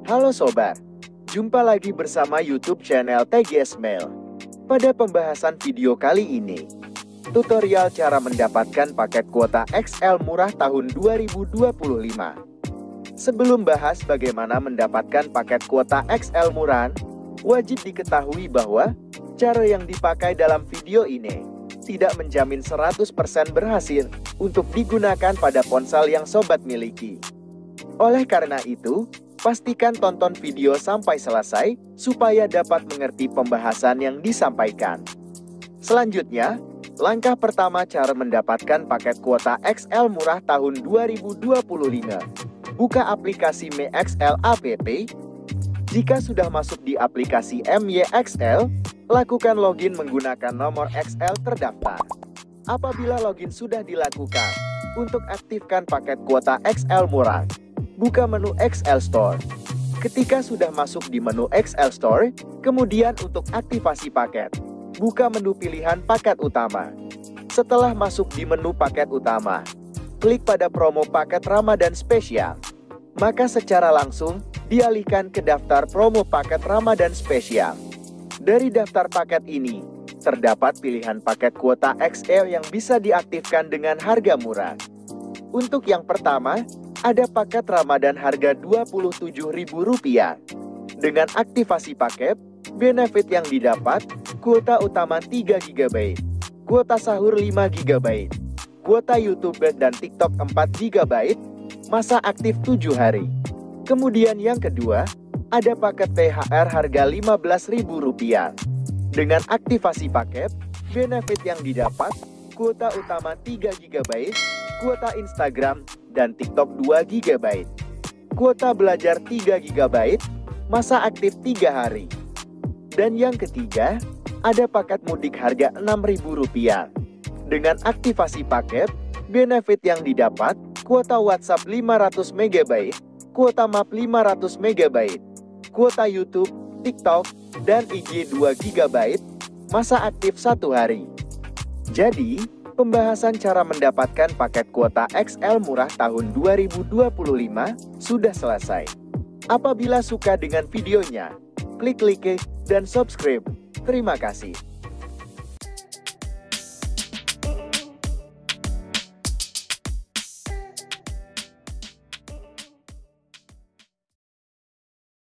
Halo Sobat, jumpa lagi bersama YouTube channel TGS Mail. Pada pembahasan video kali ini, tutorial cara mendapatkan paket kuota XL murah tahun 2025. Sebelum bahas bagaimana mendapatkan paket kuota XL murah, wajib diketahui bahwa cara yang dipakai dalam video ini tidak menjamin 100% berhasil untuk digunakan pada ponsel yang Sobat miliki. Oleh karena itu, pastikan tonton video sampai selesai supaya dapat mengerti pembahasan yang disampaikan. Selanjutnya, langkah pertama cara mendapatkan paket kuota XL murah tahun 2025. Buka aplikasi MyXL app. Jika sudah masuk di aplikasi MyXL, lakukan login menggunakan nomor XL terdaftar. Apabila login sudah dilakukan, untuk aktifkan paket kuota XL murah, buka menu XL Store. Ketika sudah masuk di menu XL Store, kemudian untuk aktivasi paket, buka menu pilihan paket utama. Setelah masuk di menu paket utama, klik pada promo paket Ramadan spesial. Maka secara langsung dialihkan ke daftar promo paket Ramadan spesial. Dari daftar paket ini, terdapat pilihan paket kuota XL yang bisa diaktifkan dengan harga murah. Untuk yang pertama, ada paket Ramadan harga Rp27.000. Dengan aktivasi paket, benefit yang didapat, kuota utama 3 GB, kuota sahur 5 GB, kuota YouTube dan TikTok 4 GB, masa aktif 7 hari. Kemudian yang kedua, ada paket THR harga Rp15.000. Dengan aktivasi paket, benefit yang didapat, kuota utama 3 GB, kuota Instagram dan TikTok 2 GB, kuota belajar 3 GB, masa aktif 3 hari. Dan yang ketiga, ada paket mudik harga Rp6.000. Dengan aktivasi paket, benefit yang didapat, kuota WhatsApp 500 MB, kuota MAP 500 MB, kuota YouTube, TikTok, dan IG 2 GB, masa aktif 1 hari. Jadi, pembahasan cara mendapatkan paket kuota XL murah tahun 2025 sudah selesai. Apabila suka dengan videonya, klik like dan subscribe. Terima kasih.